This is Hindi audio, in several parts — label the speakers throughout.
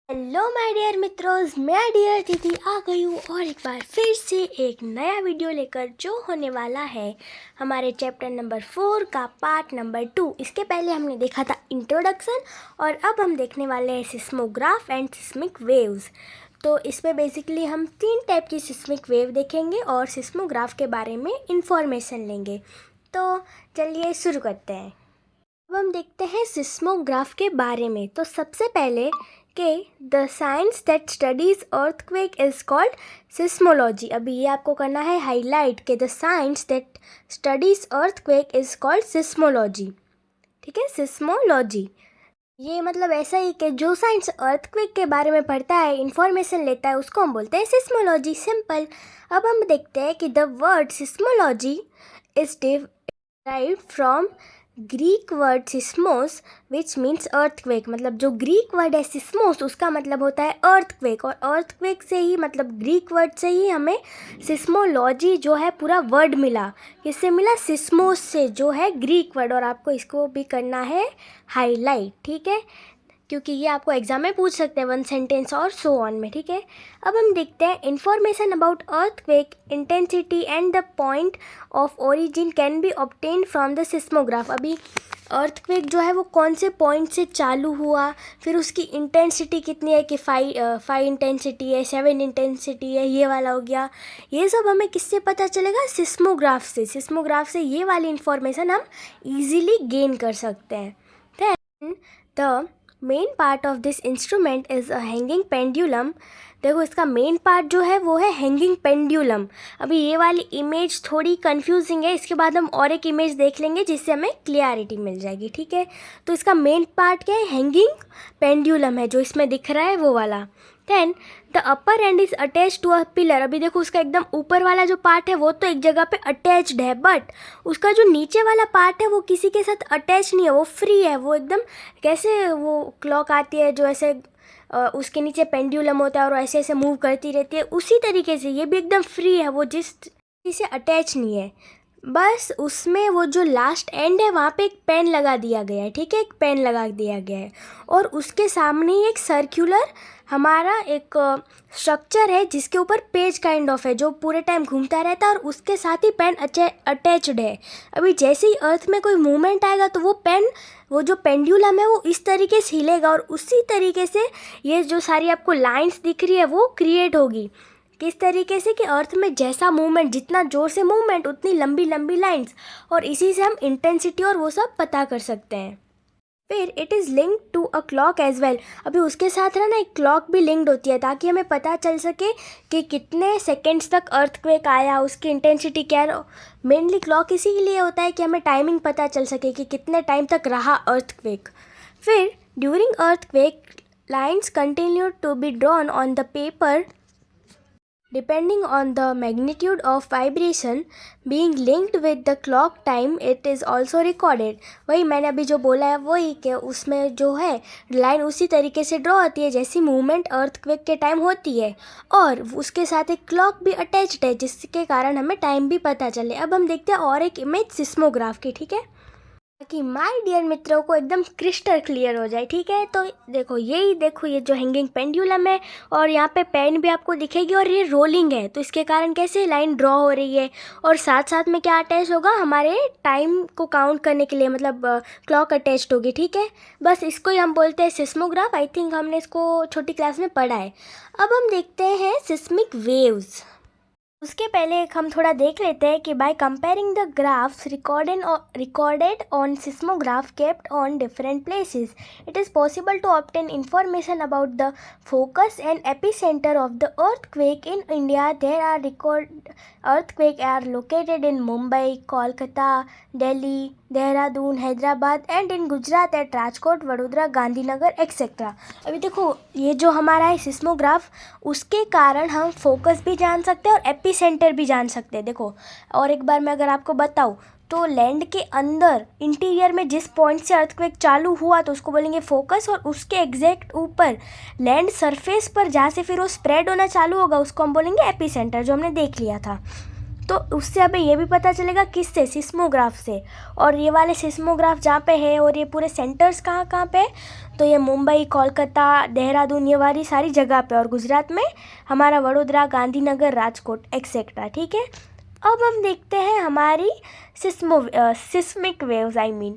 Speaker 1: हेलो माय डियर मित्रों, मैं डियर दीदी आ गई हूँ और एक बार फिर से एक नया वीडियो लेकर जो होने वाला है हमारे चैप्टर नंबर 4 का पार्ट नंबर 2। इसके पहले हमने देखा था इंट्रोडक्शन और अब हम देखने वाले हैं सिस्मोग्राफ एंड सिस्मिक वेव्स। तो इसमें बेसिकली हम 3 टाइप की सिस्मिक वेव देखेंगे और सिस्मोग्राफ के बारे में इंफॉर्मेशन लेंगे। तो चलिए शुरू करते हैं। अब हम देखते हैं सिस्मोग्राफ के बारे में। तो सबसे पहले कि the science that studies earthquake is called seismology. अभी ये आपको करना है हाईलाइट कि the science that studies earthquake is called seismology. ठीक है, सिस्मोलॉजी ये मतलब ऐसा ही कि जो साइंस अर्थक्वेक के बारे में पढ़ता है, इंफॉर्मेशन लेता है, उसको हम बोलते हैं सिस्मोलॉजी। सिंपल। अब हम देखते हैं कि the word seismology is derived from Greek word seismos which means earthquake. मतलब जो ग्रीक वर्ड है सिस्मोस उसका मतलब होता है अर्थक्वेक, और अर्थक्वेक से ही मतलब ग्रीक वर्ड से ही हमें सिस्मोलॉजी जो है पूरा वर्ड मिला। किससे मिला? सिस्मोस से, जो है ग्रीक वर्ड। और आपको इसको भी करना है हाईलाइट, ठीक है, क्योंकि ये आपको एग्जाम में पूछ सकते हैं 1 सेंटेंस और सो ऑन में। ठीक है, अब हम देखते हैं information about earthquake intensity and the point of origin can be obtained from the seismograph. अभी अर्थक्वेक जो है वो कौन से पॉइंट से चालू हुआ, फिर उसकी इंटेंसिटी कितनी है कि 5 इंटेंसिटी है, 7 इंटेंसिटी है, ये वाला हो गया। ये सब हमें किससे पता चलेगा? सिस्मोग्राफ से। सिस्मोग्राफ से ये वाली इंफॉर्मेशन हम ईजिली गेन कर सकते हैं। Then the main part of this instrument is a hanging pendulum. देखो इसका मेन पार्ट जो है वो है हैंगिंग पेंडुलम। अभी ये वाली इमेज थोड़ी कंफ्यूजिंग है, इसके बाद हम और एक इमेज देख लेंगे जिससे हमें क्लियरिटी मिल जाएगी। ठीक है, तो इसका मेन पार्ट क्या है? हैंगिंग पेंडुलम है, जो इसमें दिख रहा है वो वाला। Then the upper end is attach to a pillar. अभी देखो उसका एकदम ऊपर वाला जो पार्ट है वो तो एक जगह पे अटैच्ड है, बट उसका जो नीचे वाला पार्ट है वो किसी के साथ अटैच नहीं है, वो फ्री है। वो एकदम कैसे वो क्लॉक आती है जो ऐसे उसके नीचे पेंडुलम होता है और ऐसे ऐसे मूव करती रहती है, उसी तरीके से ये भी एकदम फ्री है, वो जिस किसी से अटैच नहीं है। बस उसमें वो जो लास्ट एंड है वहाँ पे एक पेन लगा दिया गया है। ठीक है, एक पेन लगा दिया गया है और उसके सामने ही एक सर्कुलर हमारा एक स्ट्रक्चर है जिसके ऊपर पेज काइंड ऑफ है, जो पूरे टाइम घूमता रहता है और उसके साथ ही पेन अटैच्ड है। अभी जैसे ही अर्थ में कोई मूवमेंट आएगा तो वो पेन, वो जो पेंडुलम है वो इस तरीके से हिलेगा और उसी तरीके से ये जो सारी आपको लाइंस दिख रही है वो क्रिएट होगी। किस तरीके से कि अर्थ में जैसा मूवमेंट, जितना ज़ोर से मूवमेंट उतनी लंबी लंबी लाइंस, और इसी से हम इंटेंसिटी और वो सब पता कर सकते हैं। फिर it is linked to a clock as well. अभी उसके साथ ना एक क्लॉक भी लिंक्ड होती है ताकि हमें पता चल सके कि कितने सेकेंड्स तक अर्थक्वेक आया, उसकी इंटेंसिटी क्या है। मेनली क्लॉक इसीलिए होता है कि हमें टाइमिंग पता चल सके कि कितने टाइम तक रहा अर्थक्वेक। फिर during earthquake lines continue to be drawn on the paper depending on the magnitude of vibration being linked with the clock time. It is also recorded। वही मैंने अभी जो बोला है वही कि उसमें जो है लाइन उसी तरीके से ड्रॉ होती है जैसी मूवमेंट अर्थक्वेक के टाइम होती है, और उसके साथ एक क्लॉक भी अटैच्ड है जिसके कारण हमें टाइम भी पता चले। अब हम देखते हैं और एक इमेज सिस्मोग्राफ की। ठीक है, ताकि माय डियर मित्रों को एकदम क्रिस्टल क्लियर हो जाए। ठीक है, तो देखो यही देखो, ये जो हैंगिंग पेंडुलम है और यहाँ पे पेन भी आपको दिखेगी और ये रोलिंग है, तो इसके कारण कैसे लाइन ड्रॉ हो रही है। और साथ साथ में क्या अटैच होगा? हमारे टाइम को काउंट करने के लिए, मतलब क्लॉक अटैच्ड होगी। ठीक है, बस इसको ही हम बोलते हैं सिस्मोग्राफ। आई थिंक हमने इसको छोटी क्लास में पढ़ा है। अब हम देखते हैं सिस्मिक वेव्स। उसके पहले एक हम थोड़ा देख लेते हैं कि by comparing the graphs recorded on seismograph kept on different places it is possible to obtain information about the focus and epicentre of the earthquake in India. There are record earthquake are located in Mumbai, Kolkata, Delhi, Dehradun, Hyderabad and in Gujarat at Rajkot, Vadodara, Gandhinagar etcetera. अभी देखो ये जो हमारा है सिस्मोग्राफ, उसके कारण हम फोकस भी जान सकते हैं और एपिसेंटर भी जान सकते हैं। देखो और एक बार मैं अगर आपको बताऊँ तो लैंड के अंदर इंटीरियर में जिस पॉइंट से अर्थक्वेक चालू हुआ तो उसको बोलेंगे फोकस, और उसके एग्जैक्ट ऊपर लैंड सरफेस पर जहाँ से फिर वो स्प्रेड होना चालू होगा उसको हम बोलेंगे एपिसेंटर, जो हमने देख लिया था। तो उससे हमें ये भी पता चलेगा किससे, सिस्मोग्राफ से। और ये वाले सिस्मोग्राफ जहाँ पे है और ये पूरे सेंटर्स कहाँ कहाँ पे, तो ये मुंबई, कोलकाता, देहरादून, ये वाली सारी जगह पे, और गुजरात में हमारा वडोदरा, गांधीनगर, राजकोट एक्सेट्रा। ठीक है, अब हम देखते हैं हमारी सिस्मिक वेव्स, आई मीन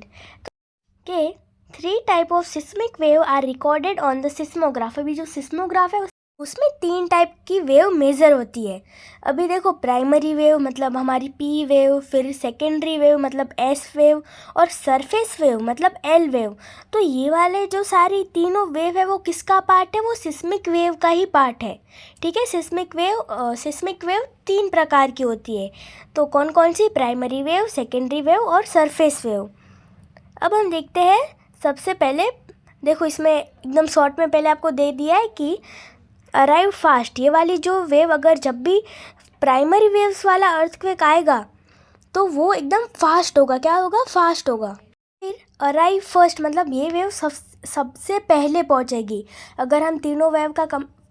Speaker 1: के 3 type of seismic wave are recorded on the seismograph. अभी जो सिस्मोग्राफ है उसमें 3 टाइप की वेव मेज़र होती है। अभी देखो, प्राइमरी वेव मतलब हमारी पी वेव, फिर सेकेंडरी वेव मतलब एस वेव, और सरफेस वेव मतलब एल वेव। तो ये वाले जो सारी तीनों वेव है वो किसका पार्ट है, वो सिस्मिक वेव का ही पार्ट है। ठीक है, सिस्मिक वेव 3 प्रकार की होती है। तो कौन कौन सी, प्राइमरी वेव, सेकेंडरी वेव और सरफेस वेव। अब हम देखते हैं, सबसे पहले देखो इसमें एकदम शॉर्ट में पहले आपको दे दिया है कि अराइव फास्ट, ये वाली जो वेव, अगर जब भी प्राइमरी वेव्स वाला अर्थक्वेक आएगा तो वो एकदम फास्ट होगा। क्या होगा, फास्ट होगा। फिर अराइव फर्स्ट मतलब ये वेव सबसे पहले पहुंचेगी। अगर हम तीनों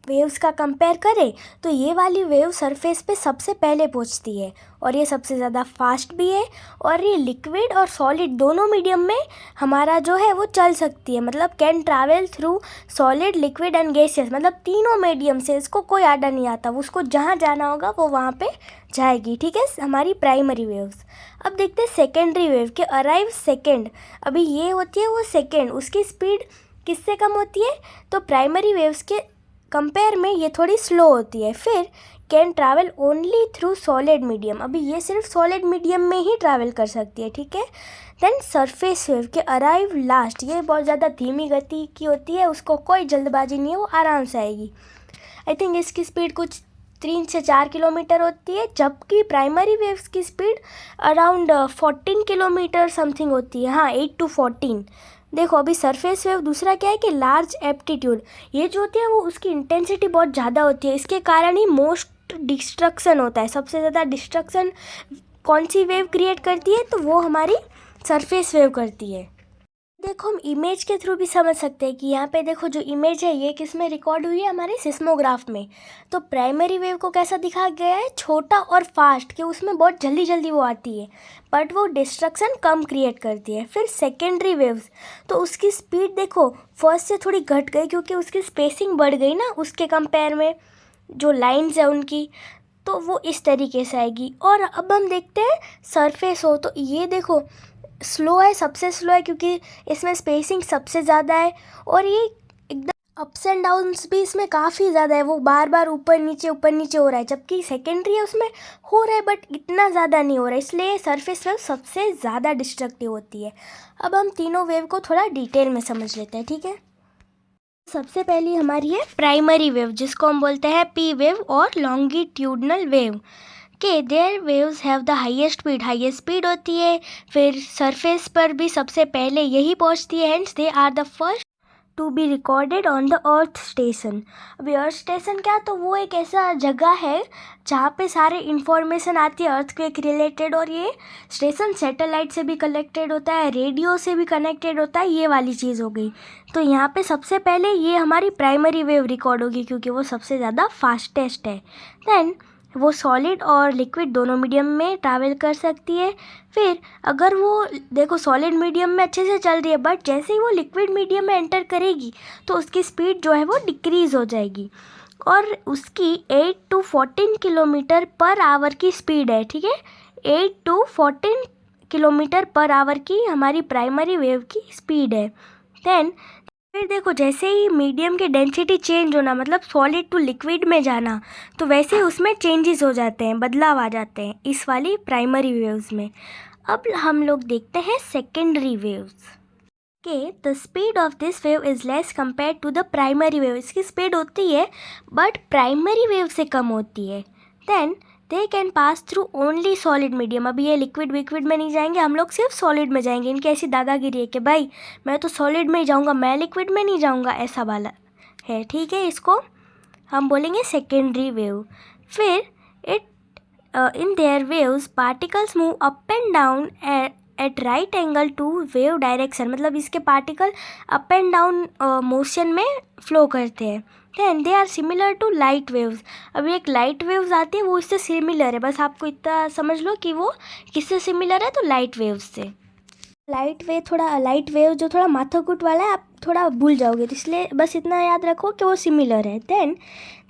Speaker 1: वेव्स का कंपेयर करें तो ये वाली वेव सरफेस पे सबसे पहले पहुंचती है, और ये सबसे ज़्यादा फास्ट भी है। और ये लिक्विड और सॉलिड दोनों मीडियम में हमारा जो है वो चल सकती है, मतलब can travel through solid, liquid and gaseous, मतलब तीनों मीडियम से इसको कोई आड़ा नहीं आता, उसको जहाँ जाना होगा वो वहाँ पे जाएगी। ठीक है, हमारी प्राइमरी वेव्स। अब देखते हैं सेकेंडरी वेव के अराइव सेकेंड। अभी ये होती है वो सेकेंड, उसकी स्पीड किससे कम होती है, तो प्राइमरी वेव्स के कंपेयर में ये थोड़ी स्लो होती है। फिर can travel only through solid medium, अभी ये सिर्फ सॉलिड मीडियम में ही ट्रैवल कर सकती है। ठीक है, देन सरफेस वेव के अराइव लास्ट, ये बहुत ज़्यादा धीमी गति की होती है, उसको कोई जल्दबाजी नहीं है, वो आराम से आएगी। आई थिंक इसकी स्पीड कुछ 3 से 4 किलोमीटर होती है, जबकि प्राइमरी वेव्स की स्पीड अराउंड 14 किलोमीटर समथिंग होती है। हाँ, 8 to 14। देखो, अभी सरफेस वेव दूसरा क्या है कि लार्ज एप्टीट्यूड, ये जो होती है वो उसकी इंटेंसिटी बहुत ज़्यादा होती है, इसके कारण ही मोस्ट डिस्ट्रक्शन होता है। सबसे ज़्यादा डिस्ट्रक्शन कौन सी वेव क्रिएट करती है, तो वो हमारी सरफेस वेव करती है। देखो, हम इमेज के थ्रू भी समझ सकते हैं कि यहाँ पे देखो जो इमेज है ये किस में रिकॉर्ड हुई है, हमारे सिस्मोग्राफ में। तो प्राइमरी वेव को कैसा दिखाया गया है, छोटा और फास्ट, कि उसमें बहुत जल्दी जल्दी वो आती है बट वो डिस्ट्रक्शन कम क्रिएट करती है। फिर सेकेंडरी वेव्स, तो उसकी स्पीड देखो फर्स्ट से थोड़ी घट गई क्योंकि उसकी स्पेसिंग बढ़ गई ना, उसके कंपेयर में जो लाइन्स है उनकी, तो वो इस तरीके से आएगी। और अब हम देखते हैं सरफेस हो, तो ये देखो स्लो है, सबसे स्लो है क्योंकि इसमें स्पेसिंग सबसे ज़्यादा है, और ये एकदम अप्स एंड डाउन्स भी इसमें काफ़ी ज़्यादा है, वो बार बार ऊपर नीचे हो रहा है। जबकि सेकेंडरी है उसमें हो रहा है बट इतना ज़्यादा नहीं हो रहा है, इसलिए सरफेस वेव सबसे ज़्यादा डिस्ट्रक्टिव होती है। अब हम तीनों वेव को थोड़ा डिटेल में समझ लेते हैं। ठीक है, सबसे पहली हमारी है प्राइमरी वेव, जिसको हम बोलते हैं पी वेव और लॉन्गिट्यूडनल वेव। के there waves have the highest speed होती है। फिर सरफेस पर भी सबसे पहले यही पहुंचती है, hence they are the first to be recorded on the earth station. अभी अर्थ स्टेशन क्या, तो वो एक ऐसा जगह है जहाँ पे सारे इन्फॉर्मेशन आती है अर्थक्वेक रिलेटेड, और ये स्टेशन सैटेलाइट से भी कनेक्टेड होता है, रेडियो से भी कनेक्टेड होता है, ये वाली चीज़ हो गई। तो यहाँ पे सबसे पहले ये हमारी प्राइमरी वेव रिकॉर्ड होगी क्योंकि वो सबसे ज़्यादा फास्टेस्ट है। देन वो सॉलिड और लिक्विड दोनों मीडियम में ट्रैवल कर सकती है। फिर अगर वो देखो सॉलिड मीडियम में अच्छे से चल रही है बट जैसे ही वो लिक्विड मीडियम में एंटर करेगी तो उसकी स्पीड जो है वो डिक्रीज़ हो जाएगी, और उसकी 8 to 14 किलोमीटर पर आवर की स्पीड है। ठीक है, 8 to 14 किलोमीटर पर आवर की हमारी प्राइमरी वेव की स्पीड है। देन फिर देखो, जैसे ही मीडियम की डेंसिटी चेंज होना, मतलब सॉलिड टू लिक्विड में जाना, तो वैसे ही उसमें चेंजेस हो जाते हैं, बदलाव आ जाते हैं इस वाली प्राइमरी वेव्स में। अब हम लोग देखते हैं सेकेंडरी वेव्स के the speed of this wave is less compare to the primary wave. इसकी स्पीड होती है बट प्राइमरी वेव से कम होती है। Then they can pass through only solid medium. अभी ये लिक्विड विक्विड में नहीं जाएंगे, हम लोग सिर्फ सॉलिड में जाएंगे। इनकी ऐसी दादागिरी है कि भाई मैं तो सॉलिड में ही जाऊँगा, मैं लिक्विड में नहीं जाऊँगा, ऐसा वाला है। ठीक है, इसको हम बोलेंगे सेकेंडरी वेव। फिर in there waves particles move up and down at right angle to wave direction, मतलब इसके particle up and down motion में फ्लो करते हैं। Then they are similar to light waves. अभी एक लाइट वेव्स आती है वो इससे सिमिलर है, बस आपको इतना समझ लो कि वो किससे सिमिलर है, तो लाइट वेव्स से। लाइट वेव जो थोड़ा माथाकूट वाला है, आप थोड़ा भूल जाओगे, तो इसलिए बस इतना याद रखो कि वो सिमिलर है। Then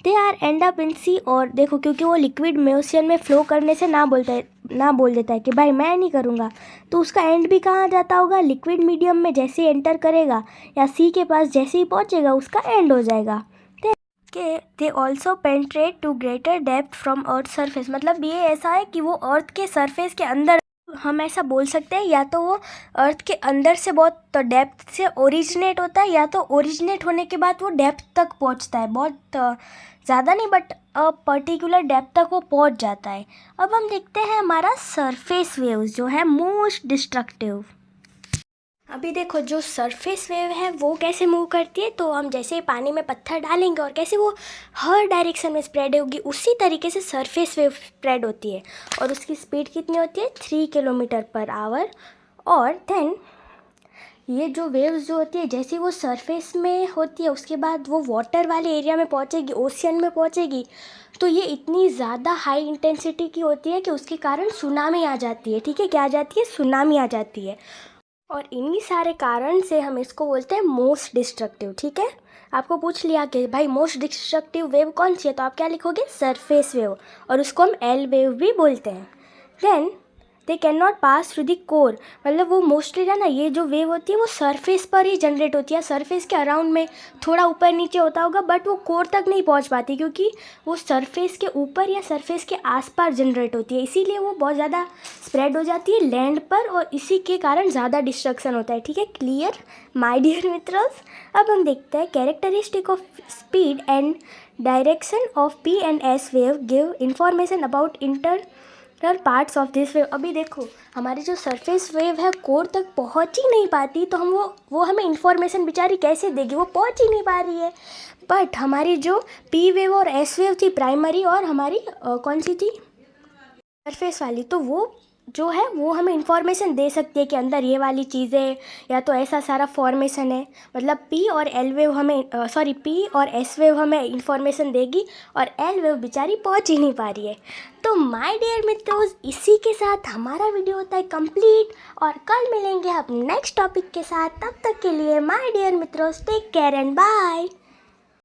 Speaker 1: they are end up in sea, और देखो क्योंकि वो लिक्विड मोशन में फ्लो करने से ना बोल देता है कि भाई मैं नहीं करूँगा, तो उसका एंड भी कहाँ जाता होगा, लिक्विड मीडियम में जैसे ही एंटर करेगा या सी के पास जैसे ही पहुँचेगा उसका एंड हो जाएगा। कि they also penetrate to greater depth from earth surface, मतलब ये ऐसा है कि वो अर्थ के सरफेस के अंदर, हम ऐसा बोल सकते हैं या तो वो अर्थ के अंदर से बहुत तो डेप्थ से ओरिजिनेट होता है, या तो ओरिजिनेट होने के बाद वो डेप्थ तक पहुंचता है, बहुत ज़्यादा नहीं बट पर्टिकुलर डेप्थ तक वो पहुंच जाता है। अब हम देखते हैं हमारा सरफेस वेव्स जो है मोस्ट डिस्ट्रक्टिव। अभी देखो जो सरफेस वेव है वो कैसे मूव करती है, तो हम जैसे ही पानी में पत्थर डालेंगे और कैसे वो हर डायरेक्शन में स्प्रेड होगी, उसी तरीके से सरफेस वेव स्प्रेड होती है। और उसकी स्पीड कितनी होती है, 3 किलोमीटर पर आवर। और देन ये जो वेव्स जो होती है जैसे वो सरफेस में होती है, उसके बाद वो वाटर वाले एरिया में पहुंचेगी, ओशियन में पहुंचेगी, तो ये इतनी ज़्यादा हाई इंटेंसिटी की होती है कि उसके कारण सुनामी आ जाती है। ठीक है, क्या आ जाती है, सुनामी आ जाती है। और इन्हीं सारे कारण से हम इसको बोलते हैं मोस्ट डिस्ट्रक्टिव। ठीक है, आपको पूछ लिया कि भाई मोस्ट डिस्ट्रक्टिव वेव कौन सी है, तो आप क्या लिखोगे, सरफेस वेव, और उसको हम एल वेव भी बोलते हैं। Then they can not pass through the core, मतलब वो मोस्टली है ना, ये जो वेव होती है वो सरफेस पर ही जनरेट होती है, सरफेस के अराउंड में थोड़ा ऊपर नीचे होता होगा, बट वो कोर तक नहीं पहुंच पाती क्योंकि वो सरफेस के ऊपर या सरफेस के आसपास जनरेट होती है, इसीलिए वो बहुत ज़्यादा स्प्रेड हो जाती है लैंड पर, और इसी के कारण ज़्यादा डिस्ट्रक्शन होता है। ठीक है, क्लियर माय डियर मित्रोस। अब हम देखते हैं characteristic of speed and direction of P and S wave give information about parts of this wave. अभी देखो हमारी जो सरफेस वेव है कोर तक पहुंच ही नहीं पाती, तो हम वो हमें इंफॉर्मेशन बेचारी कैसे देगी, वो पहुंच ही नहीं पा रही है। बट हमारी जो पी वेव और एस वेव थी प्राइमरी, और हमारी कौन सी थी, सरफेस वाली, तो वो जो है वो हमें इंफॉर्मेशन दे सकती है कि अंदर ये वाली चीज़ें, या तो ऐसा सारा फॉर्मेशन है। मतलब पी और एल वेव हमें पी और एस वेव हमें इंफॉर्मेशन देगी, और एल वेव बेचारी पहुंच ही नहीं पा रही है। तो माय डियर मित्रों, इसी के साथ हमारा वीडियो होता है कंप्लीट, और कल मिलेंगे हम नेक्स्ट टॉपिक के साथ। तब तक के लिए माय डियर मित्रों, टेक केयर एंड बाय।